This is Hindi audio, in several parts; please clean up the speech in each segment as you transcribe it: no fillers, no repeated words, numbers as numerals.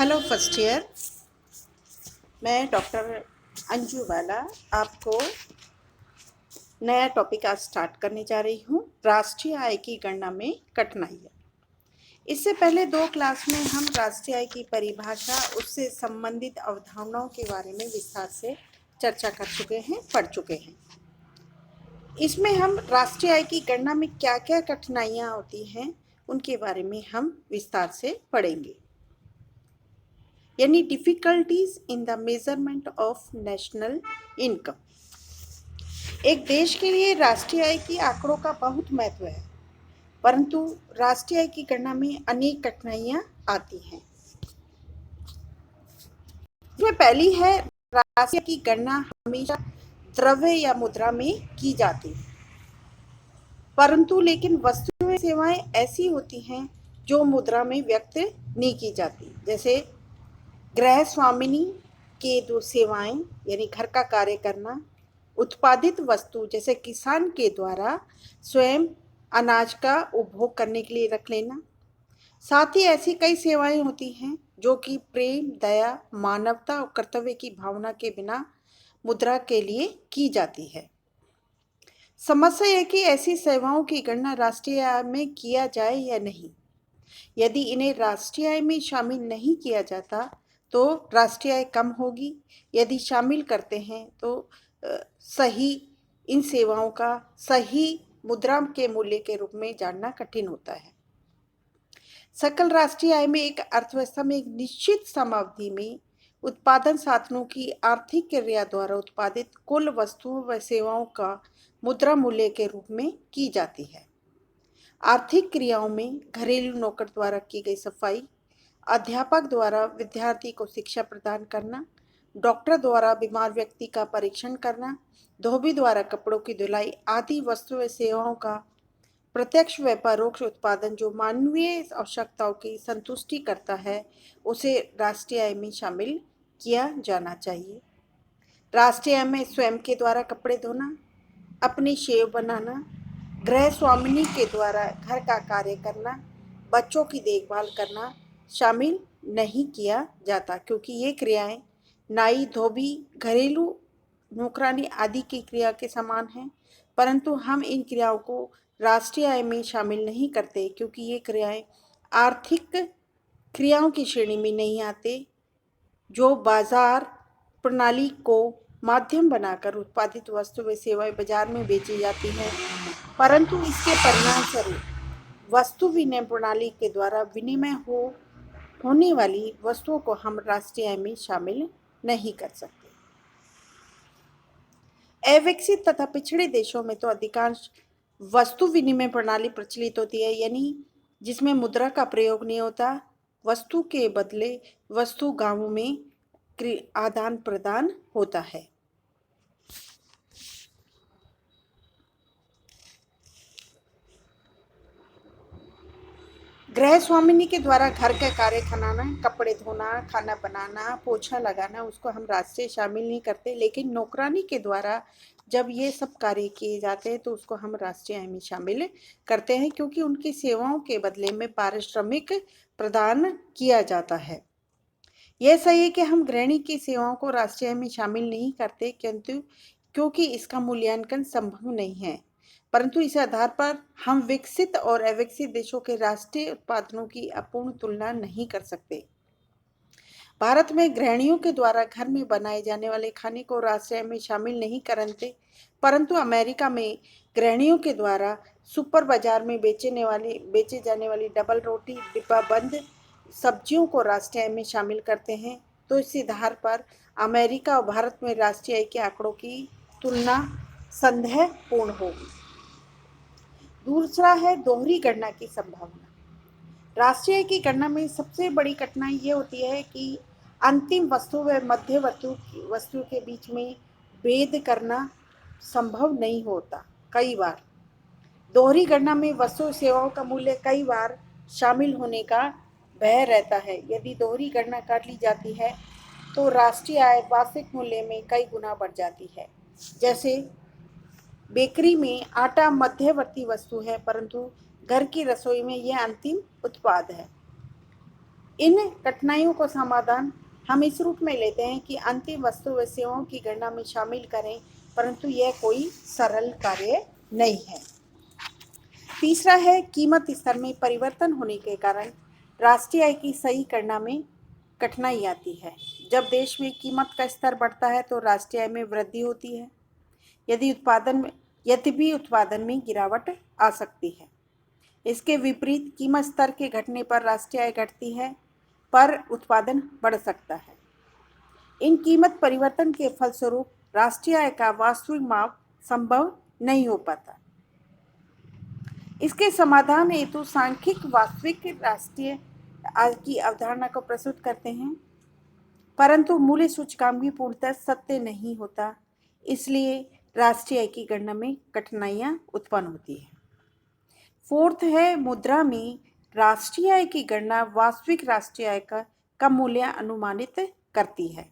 Hello first year. मैं डॉक्टर अंजू बाला आपको नया टॉपिक आज स्टार्ट करने जा रही हूँ। राष्ट्रीय आय की गणना में कठिनाइयाँ। इससे पहले 2 क्लास में हम राष्ट्रीय आय की परिभाषा, उससे संबंधित अवधारणाओं के बारे में विस्तार से चर्चा कर चुके हैं, पढ़ चुके हैं। इसमें हम राष्ट्रीय आय की गणना में क्या क्या कठिनाइयाँ होती हैं उनके बारे में हम विस्तार से पढ़ेंगे, यानी difficulties in the measurement of national income. एक देश के लिए राष्ट्रीय आय की आंकड़ों का बहुत महत्व है, परंतु राष्ट्रीय आय की गणना में अनेक कठिनाइयां आती हैं। इसमें पहली है, राष्ट्रीय आय की गणना हमेशा द्रव्य या मुद्रा में की जाती है, परंतु लेकिन वस्तुएं सेवाएं ऐसी होती हैं जो मुद्रा में व्यक्त नहीं की जाती। जैसे गृह स्वामिनी के दो सेवाएं, यानी घर का कार्य करना, उत्पादित वस्तु जैसे किसान के द्वारा स्वयं अनाज का उपभोग करने के लिए रख लेना। साथ ही ऐसी कई सेवाएं होती हैं जो कि प्रेम, दया, मानवता और कर्तव्य की भावना के बिना मुद्रा के लिए की जाती है। समस्या है कि ऐसी सेवाओं की गणना राष्ट्रीय आय में किया जाए या नहीं। यदि इन्हें राष्ट्रीय आय में शामिल नहीं किया जाता तो राष्ट्रीय आय कम होगी। यदि शामिल करते हैं तो सही इन सेवाओं का सही मुद्रा के मूल्य के रूप में जानना कठिन होता है। सकल राष्ट्रीय आय में एक अर्थव्यवस्था में एक निश्चित समयावधि में उत्पादन साधनों की आर्थिक क्रिया द्वारा उत्पादित कुल वस्तुओं व सेवाओं का मुद्रा मूल्य के रूप में की जाती है। आर्थिक क्रियाओं में घरेलू नौकर द्वारा की गई सफाई, अध्यापक द्वारा विद्यार्थी को शिक्षा प्रदान करना, डॉक्टर द्वारा बीमार व्यक्ति का परीक्षण करना, धोबी द्वारा कपड़ों की धुलाई आदि वस्तु व सेवाओं का प्रत्यक्ष व परोक्ष उत्पादन जो मानवीय आवश्यकताओं की संतुष्टि करता है, उसे राष्ट्रीय आय में शामिल किया जाना चाहिए। राष्ट्रीय आय में स्वयं के द्वारा कपड़े धोना, अपनी शेव बनाना, गृह स्वामिनी के द्वारा घर का कार्य करना, बच्चों की देखभाल करना शामिल नहीं किया जाता, क्योंकि ये क्रियाएं नाई, धोबी, घरेलू नौकरानी आदि की क्रिया के समान हैं। परंतु हम इन क्रियाओं को राष्ट्रीय आय में शामिल नहीं करते, क्योंकि ये क्रियाएं आर्थिक क्रियाओं की श्रेणी में नहीं आते, जो बाजार प्रणाली को माध्यम बनाकर उत्पादित वस्तु व सेवाएं बाजार में बेची जाती हैं। परंतु इसके परिणाम स्वरूप वस्तु विनिमय प्रणाली के द्वारा विनिमय होने वाली वस्तुओं को हम राष्ट्रीय आय में शामिल नहीं कर सकते। अविकसित तथा पिछड़े देशों में तो अधिकांश वस्तु विनिमय प्रणाली प्रचलित होती है, यानी जिसमें मुद्रा का प्रयोग नहीं होता, वस्तु के बदले वस्तु गांवों में आदान प्रदान होता है। गृह स्वामिनी के द्वारा घर का कार्य कराना, कपड़े धोना, खाना बनाना, पोछा लगाना, उसको हम राष्ट्रीय शामिल नहीं करते। लेकिन नौकरानी के द्वारा जब ये सब कार्य किए जाते हैं तो उसको हम राष्ट्रीय आय में शामिल करते हैं, क्योंकि उनकी सेवाओं के बदले में पारिश्रमिक प्रदान किया जाता है। यह सही है कि हम गृहिणी की सेवाओं को राष्ट्रीय आय में शामिल नहीं करते, क्योंकि इसका मूल्यांकन संभव नहीं है। परंतु इस आधार पर हम विकसित और अविकसित देशों के राष्ट्रीय उत्पादनों की अपूर्ण तुलना नहीं कर सकते। भारत में गृहिणियों के द्वारा घर में बनाए जाने वाले खाने को राष्ट्रीय आय में शामिल नहीं करते, परंतु अमेरिका में गृहिणियों के द्वारा सुपर बाजार में बेचे जाने वाली डबल रोटी, डिब्बा बंद सब्जियों को राष्ट्रीय आय में शामिल करते हैं। तो इस आधार पर अमेरिका और भारत में राष्ट्रीय आय के आंकड़ों की तुलना संदेहपूर्ण होगी। दूसरा है दोहरी गणना की संभावना। राष्ट्रीय आय की गणना में सबसे बड़ी कठिनाई ये होती है कि अंतिम वस्तु व मध्य वस्तु के बीच में भेद करना संभव नहीं होता। कई बार दोहरी गणना में वस्तु सेवाओं का मूल्य कई बार शामिल होने का भय रहता है। यदि दोहरी गणना कर ली जाती है तो राष्ट्रीय आय वास्तविक मूल्य में कई गुना बढ़ जाती है। जैसे बेकरी में आटा मध्यवर्ती वस्तु है, परंतु घर की रसोई में यह अंतिम उत्पाद है। इन कठिनाइयों को समाधान हम इस रूप में लेते हैं कि अंतिम वस्तु व सेवाओं की गणना में शामिल करें, परंतु यह कोई सरल कार्य नहीं है। तीसरा है कीमत स्तर में परिवर्तन होने के कारण राष्ट्रीय आय की सही गणना में कठिनाई आती है। जब देश में कीमत का स्तर बढ़ता है तो राष्ट्रीय आय में वृद्धि होती है। यदि भी उत्पादन में गिरावट आ सकती है। इसके विपरीत कीमत स्तर के घटने पर राष्ट्रीय आय घटती है, पर उत्पादन बढ़ सकता है। इन कीमत परिवर्तन के फलस्वरूप राष्ट्रीय आय का वास्तविक माप संभव नहीं हो पाता। इसके समाधान हेतु सांख्यिक वास्तविक राष्ट्रीय आय की अवधारणा को प्रस्तुत करते हैं, परंतु मूल्य सूचकांक भी पूर्णतः सत्य नहीं होता, इसलिए राष्ट्रीय आय की गणना में कठिनाइयां उत्पन्न होती है। फोर्थ है मुद्रा में राष्ट्रीय आय की गणना वास्तविक राष्ट्रीय आय का मूल्य अनुमानित करती है।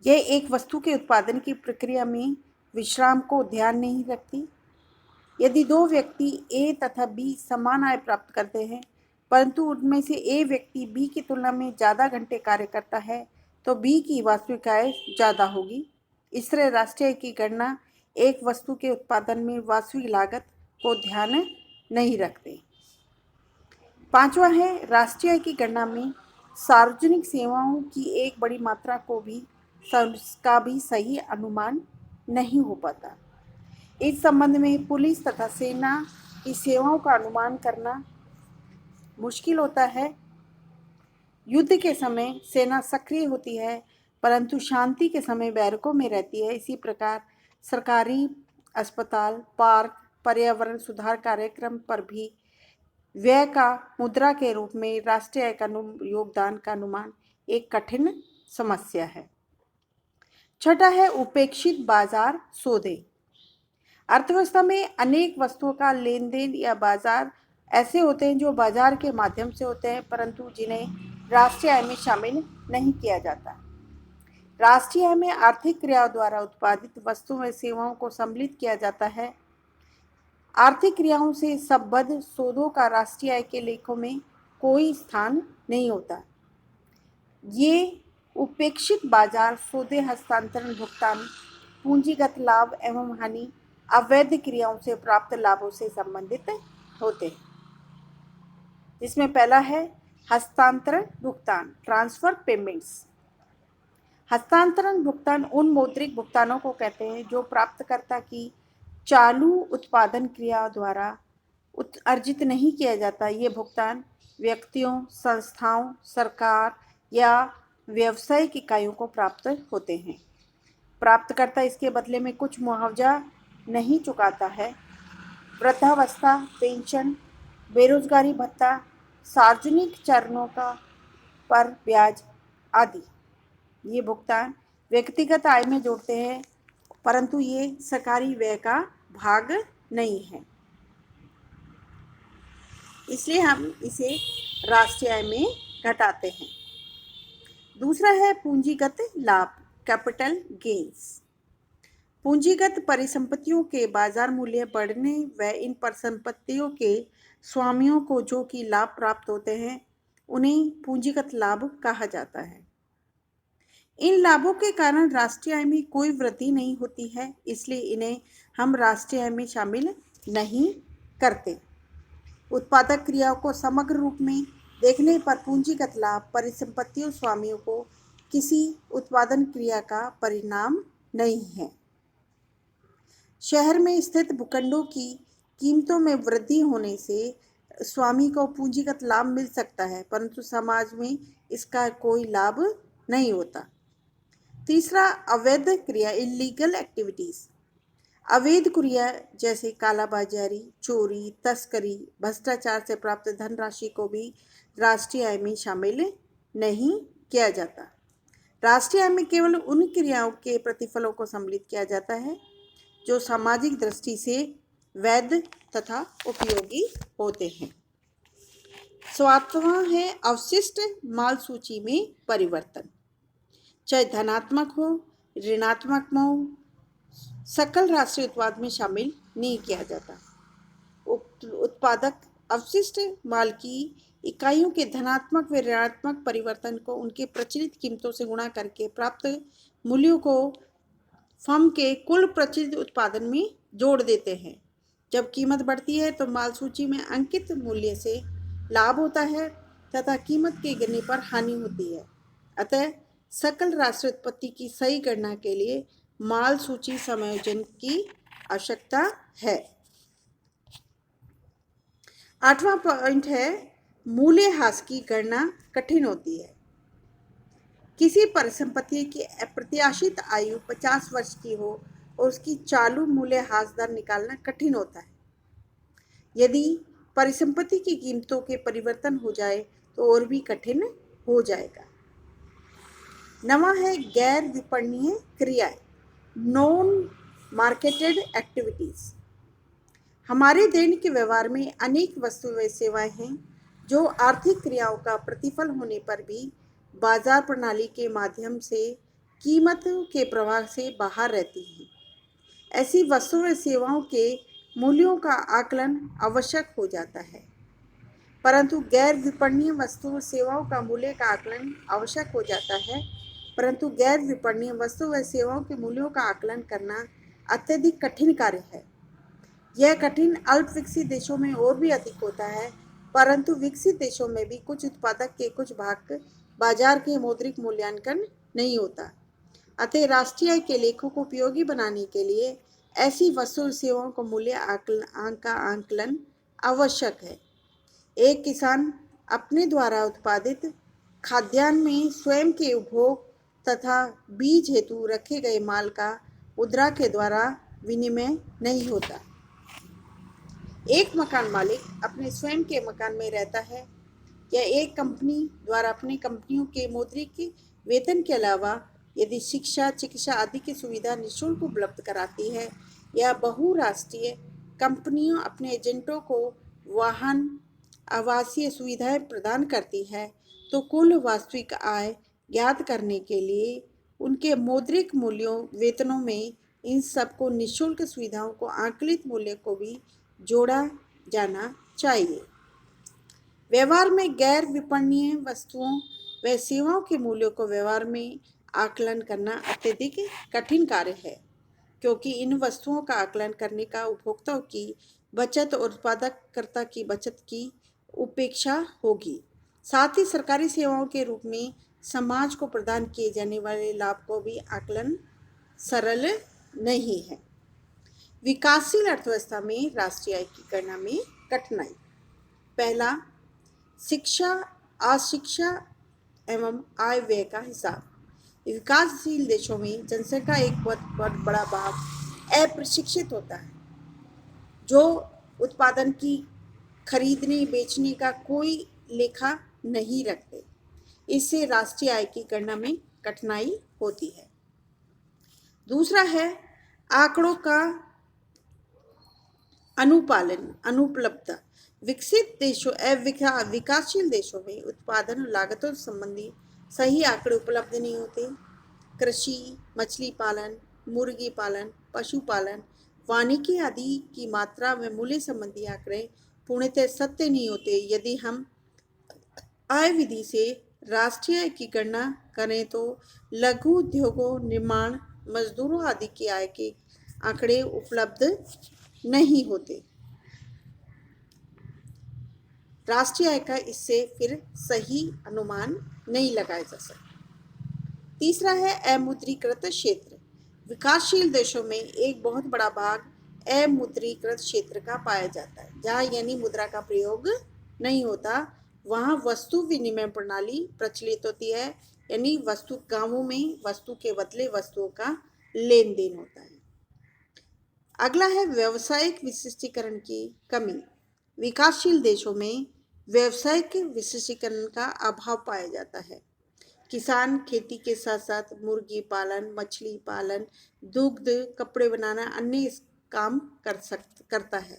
यह एक वस्तु के उत्पादन की प्रक्रिया में विश्राम को ध्यान नहीं रखती। यदि दो व्यक्ति ए तथा बी समान आय प्राप्त करते हैं, परंतु उनमें से ए व्यक्ति बी की तुलना में ज़्यादा घंटे कार्य करता है, तो बी की वास्तविक आय ज़्यादा होगी। इस तरह राष्ट्रीय आय की गणना एक वस्तु के उत्पादन में वास्तविक लागत को ध्यान नहीं रखते। पांचवा है राष्ट्रीय आय की गणना में सार्वजनिक सेवाओं की एक बड़ी मात्रा का भी सही अनुमान नहीं हो पाता। इस संबंध में पुलिस तथा सेना की सेवाओं का अनुमान करना मुश्किल होता है। युद्ध के समय सेना सक्रिय होती है, परंतु शांति के समय बैरकों में रहती है। इसी प्रकार सरकारी अस्पताल, पार्क, पर्यावरण सुधार कार्यक्रम पर भी व्यय का मुद्रा के रूप में राष्ट्रीय आय का योगदान का अनुमान एक कठिन समस्या है। छठा है उपेक्षित बाजार सौदे। अर्थव्यवस्था में अनेक वस्तुओं का लेन देन या बाजार ऐसे होते हैं जो बाजार के माध्यम से होते हैं, परंतु जिन्हें राष्ट्रीय आय में शामिल नहीं किया जाता। राष्ट्रीय आय में आर्थिक क्रियाओं द्वारा उत्पादित वस्तुओं व सेवाओं को सम्मिलित किया जाता है। आर्थिक क्रियाओं से संबद्ध सौदों का राष्ट्रीय आय के लेखों में कोई स्थान नहीं होता। ये उपेक्षित बाजार सौदे हस्तांतरण, भुगतान, पूंजीगत लाभ एवं हानि, अवैध क्रियाओं से प्राप्त लाभों से संबंधित होते हैं, जिसमें पहला है हस्तांतरण भुगतान, ट्रांसफर पेमेंट्स। हस्तांतरण भुगतान उन मौद्रिक भुगतानों को कहते हैं जो प्राप्तकर्ता की चालू उत्पादन क्रिया द्वारा अर्जित नहीं किया जाता। ये भुगतान व्यक्तियों, संस्थाओं, सरकार या व्यावसायिक इकाइयों को प्राप्त होते हैं। प्राप्तकर्ता इसके बदले में कुछ मुआवजा नहीं चुकाता है। वृद्धावस्था पेंशन, बेरोजगारी भत्ता, सार्वजनिक चरणों का पर ब्याज आदि ये भुगतान व्यक्तिगत आय में जोड़ते हैं, परंतु ये सरकारी व्यय का भाग नहीं है, इसलिए हम इसे राष्ट्रीय आय में घटाते हैं। दूसरा है पूंजीगत लाभ, कैपिटल गेन्स। पूंजीगत परिसंपत्तियों के बाजार मूल्य बढ़ने व इन परिसंपत्तियों के स्वामियों को जो कि लाभ प्राप्त होते हैं, उन्हें पूंजीगत लाभ कहा जाता है। इन लाभों के कारण राष्ट्रीय आय में कोई वृद्धि नहीं होती है, इसलिए इन्हें हम राष्ट्रीय आय में शामिल नहीं करते। उत्पादक क्रियाओं को समग्र रूप में देखने पर पूंजीगत लाभ परिसंपत्तियों स्वामियों को किसी उत्पादन क्रिया का परिणाम नहीं है। शहर में स्थित भूखंडों की कीमतों में वृद्धि होने से स्वामी को पूंजीगत लाभ मिल सकता है, परंतु समाज में इसका कोई लाभ नहीं होता। तीसरा अवैध क्रिया, इलीगल एक्टिविटीज। अवैध क्रिया जैसे कालाबाजारी, चोरी, तस्करी, भ्रष्टाचार से प्राप्त धनराशि को भी राष्ट्रीय आय में शामिल नहीं किया जाता। राष्ट्रीय आय में केवल उन क्रियाओं के प्रतिफलों को सम्मिलित किया जाता है जो सामाजिक दृष्टि से वैध तथा उपयोगी होते हैं। सातवां है अवशिष्ट माल सूची में परिवर्तन। चाहे धनात्मक हो, ऋणात्मक हो, सकल राष्ट्रीय उत्पाद में शामिल नहीं किया जाता। उत्पादक अवशिष्ट माल की इकाइयों के धनात्मक व ऋणात्मक परिवर्तन को उनके प्रचलित कीमतों से गुणा करके प्राप्त मूल्यों को फर्म के कुल प्रचलित उत्पादन में जोड़ देते हैं। जब कीमत बढ़ती है तो माल सूची में अंकित मूल्य से लाभ होता है तथा कीमत के गिरने पर हानि होती है। अतः सकल राष्ट्रीय उत्पत्ति की सही गणना के लिए माल सूची समायोजन की आवश्यकता है। 8वां पॉइंट है, मूल्यह्रास की गणना कठिन होती है। किसी परिसंपत्ति की अप्रत्याशित आयु 50 वर्ष की हो और उसकी चालू मूल्यह्रास दर निकालना कठिन होता है। यदि परिसंपत्ति की कीमतों के परिवर्तन हो जाए तो और भी कठिन हो जाएगा। 9वां है, गैर विपणनीय क्रियाएं, नॉन मार्केटेड एक्टिविटीज। हमारे दैनिक व्यवहार में अनेक वस्तु व सेवाएं हैं जो आर्थिक क्रियाओं का प्रतिफल होने पर भी बाजार प्रणाली के माध्यम से कीमत के प्रवाह से बाहर रहती हैं। ऐसी वस्तु व सेवाओं के मूल्यों का आकलन आवश्यक हो जाता है, परंतु गैर विपणनीय वस्तु व सेवाओं का मूल्य का आकलन आवश्यक हो जाता है, परंतु गैर विपणनीय वस्तु व सेवाओं के मूल्यों का आकलन करना अत्यधिक कठिन कार्य है। यह कठिन अल्प विकसित देशों में और भी अधिक होता है, परंतु विकसित देशों में भी कुछ उत्पादक के कुछ भाग बाजार के मौद्रिक मूल्यांकन नहीं होता। अतः राष्ट्रीय आय के लेखों को उपयोगी बनाने के लिए ऐसी वस्तु सेवाओं का मूल्य आकलन आवश्यक है। एक किसान अपने द्वारा उत्पादित खाद्यान्न में स्वयं के उपभोग तथा बीज हेतु रखे गए माल का मुद्रा के द्वारा विनिमय नहीं होता। एक मकान मालिक अपने स्वयं के मकान में रहता है या एक कंपनी द्वारा अपनी कंपनियों के मौद्रिक वेतन के अलावा यदि शिक्षा, चिकित्सा आदि की सुविधा निःशुल्क उपलब्ध कराती है या बहुराष्ट्रीय कंपनियों अपने एजेंटों को वाहन, आवासीय सुविधाएं प्रदान करती है, तो कुल वास्तविक आय ज्ञात करने के लिए उनके मौद्रिक मूल्यों, वेतनों में इन सबको निःशुल्क सुविधाओं को आंकलित मूल्य को भी जोड़ा जाना चाहिए। व्यवहार में गैर विपणनीय वस्तुओं व सेवाओं के मूल्यों को व्यवहार में आकलन करना अत्यधिक कठिन कार्य है, क्योंकि इन वस्तुओं का आकलन करने का उपभोक्ताओं की बचत और उत्पादकता की बचत की उपेक्षा होगी। साथ ही सरकारी सेवाओं के रूप में समाज को प्रदान किए जाने वाले लाभ को भी आकलन सरल नहीं है। विकासशील अर्थव्यवस्था में राष्ट्रीय आय की गणना में कठिनाई। पहला, शिक्षा, अशिक्षा एवं आय व्यय का हिसाब। विकासशील देशों में जनसंख्या एक बहुत बड़ा भाग अप्रशिक्षित होता है, जो उत्पादन की खरीदने बेचने का कोई लेखा नहीं रखते। इससे राष्ट्रीय आय की गणना में कठिनाई होती है। दूसरा है आंकड़ों का अनुपालन, अनुपलब्धता। विकसित देशों विकासशील देशों में उत्पादन लागतों संबंधी सही आंकड़े उपलब्ध नहीं होते। कृषि, मछली पालन, मुर्गी पालन, पशुपालन, वानिकी आदि की मात्रा व मूल्य संबंधी आंकड़े पूर्णतः सत्य नहीं होते। यदि हम आय विधि से राष्ट्रीय आय की गणना करें तो लघु उद्योगों, निर्माण मजदूरों आदि की आय के आंकड़े उपलब्ध नहीं होते। राष्ट्रीय आय का इससे फिर सही अनुमान नहीं लगाया जा सकता। तीसरा है अमुद्रीकृत क्षेत्र। विकासशील देशों में एक बहुत बड़ा भाग अमुद्रीकृत क्षेत्र का पाया जाता है, जहाँ यानी मुद्रा का प्रयोग नहीं होता। वहाँ वस्तु विनिमय प्रणाली प्रचलित होती है, यानी वस्तु गांवों में वस्तु के बदले वस्तुओं का लेन देन होता है। अगला है व्यावसायिक विशिष्टीकरण की कमी। विकासशील देशों में व्यावसायिक विशिष्टीकरण का अभाव पाया जाता है। किसान खेती के साथ साथ मुर्गी पालन, मछली पालन, दुग्ध, कपड़े बनाना, अन्य काम करता है।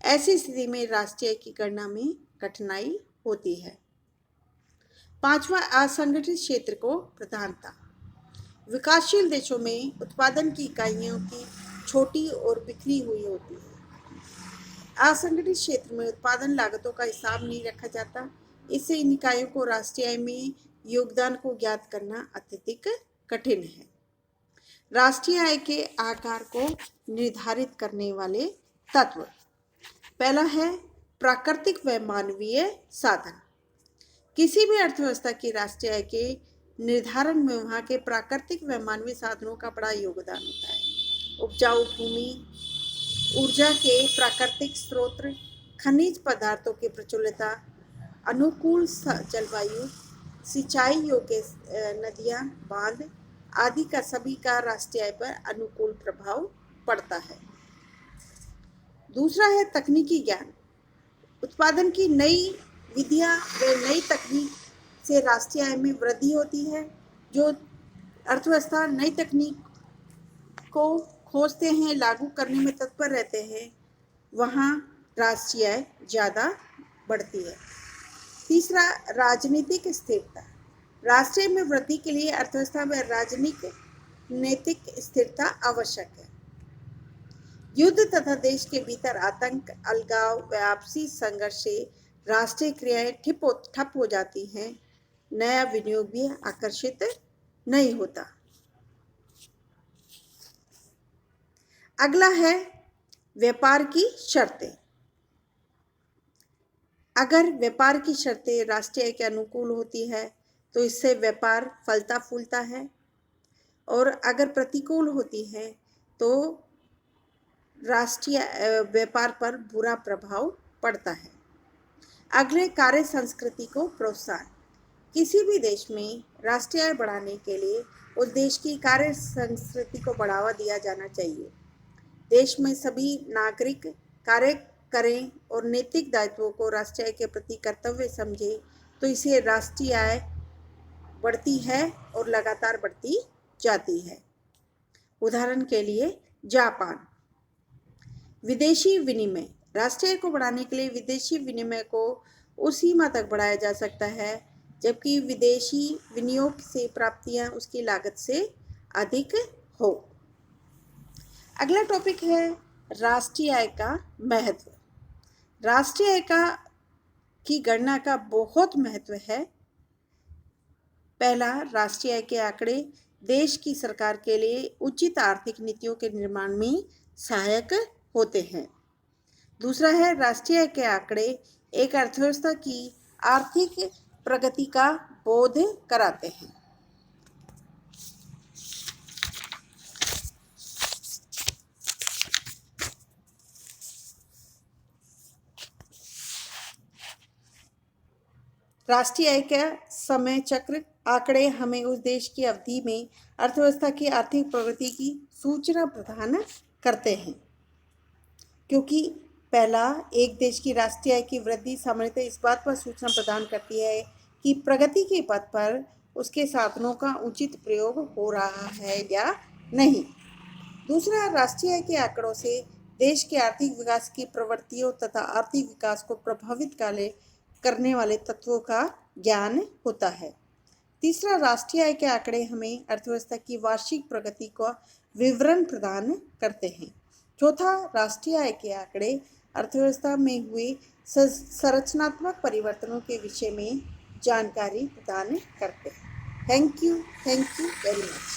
ऐसी स्थिति में राष्ट्रीय आय की गणना में कठिनाई होती है। पांचवा, असंगठित क्षेत्र को प्रधानता। विकासशील देशों में उत्पादन की इकाइयों की छोटी और बिखरी हुई होती है। असंगठित क्षेत्र में उत्पादन लागतों का हिसाब नहीं रखा जाता, इससे इन इकाइयों को राष्ट्रीय आय में योगदान को ज्ञात करना अत्यधिक कठिन है। राष्ट्रीय आय के आकार को निर्धारित करने वाले तत्व। पहला है प्राकृतिक व मानवीय साधन। किसी भी अर्थव्यवस्था की राष्ट्रीय आय के निर्धारण में वहाँ के प्राकृतिक व मानवीय साधनों का बड़ा योगदान होता है। उपजाऊ भूमि, ऊर्जा के प्राकृतिक स्रोत, खनिज पदार्थों की प्रचुरता, अनुकूल जलवायु, सिंचाई योग्य नदियाँ, बांध आदि का सभी का राष्ट्रीय आय पर अनुकूल प्रभाव पड़ता है। दूसरा है तकनीकी ज्ञान। उत्पादन की नई विधियां व नई तकनीक से राष्ट्रीय आय में वृद्धि होती है। जो अर्थव्यवस्था नई तकनीक को खोजते हैं, लागू करने में तत्पर रहते हैं, वहाँ राष्ट्रीय आय ज़्यादा बढ़ती है। तीसरा, राजनीतिक स्थिरता। राष्ट्रीय में वृद्धि के लिए अर्थव्यवस्था में राजनीतिक नैतिक स्थिरता आवश्यक है। युद्ध तथा देश के भीतर आतंक, अलगाव व आपसी संघर्ष से राष्ट्रीय क्रियाएं ठप हो जाती हैं। नया विनियोग भी आकर्षित नहीं होता। अगला है व्यापार की शर्तें। अगर व्यापार की शर्तें राष्ट्रीय के अनुकूल होती है तो इससे व्यापार फलता फूलता है, और अगर प्रतिकूल होती है तो राष्ट्रीय व्यापार पर बुरा प्रभाव पड़ता है। अगले, कार्य संस्कृति को प्रोत्साहन। किसी भी देश में राष्ट्रीय आय बढ़ाने के लिए उस देश की कार्य संस्कृति को बढ़ावा दिया जाना चाहिए। देश में सभी नागरिक कार्य करें और नैतिक दायित्वों को राष्ट्रीय आय के प्रति कर्तव्य समझें तो इसे राष्ट्रीय आय बढ़ती है और लगातार बढ़ती जाती है। उदाहरण के लिए जापान। विदेशी विनिमय। राष्ट्रीय आय को बढ़ाने के लिए विदेशी विनिमय को उस सीमा तक बढ़ाया जा सकता है जबकि विदेशी विनियोग से प्राप्तियां उसकी लागत से अधिक हो। अगला टॉपिक है राष्ट्रीय आय का महत्व। राष्ट्रीय आय की गणना का बहुत महत्व है। पहला, राष्ट्रीय आय के आंकड़े देश की सरकार के लिए उचित आर्थिक नीतियों के निर्माण में सहायक होते हैं। दूसरा है, राष्ट्रीय आय के आंकड़े एक अर्थव्यवस्था की आर्थिक प्रगति का बोध कराते हैं। राष्ट्रीय आय का समय चक्र आंकड़े हमें उस देश की अवधि में अर्थव्यवस्था की आर्थिक प्रगति की सूचना प्रदान करते हैं, क्योंकि पहला, एक देश की राष्ट्रीय आय की वृद्धि सामान्यतः इस बात पर सूचना प्रदान करती है कि प्रगति के पथ पर उसके साधनों का उचित प्रयोग हो रहा है या नहीं। दूसरा, राष्ट्रीय आय के आंकड़ों से देश के आर्थिक विकास की प्रवृत्तियों तथा आर्थिक विकास को प्रभावित करने वाले तत्वों का ज्ञान होता है। तीसरा, राष्ट्रीय आय के आंकड़े हमें अर्थव्यवस्था की वार्षिक प्रगति का विवरण प्रदान करते हैं। चौथा, राष्ट्रीय आय के आंकड़े अर्थव्यवस्था में हुए संरचनात्मक परिवर्तनों के विषय में जानकारी प्रदान करते हैं। Thank you very much.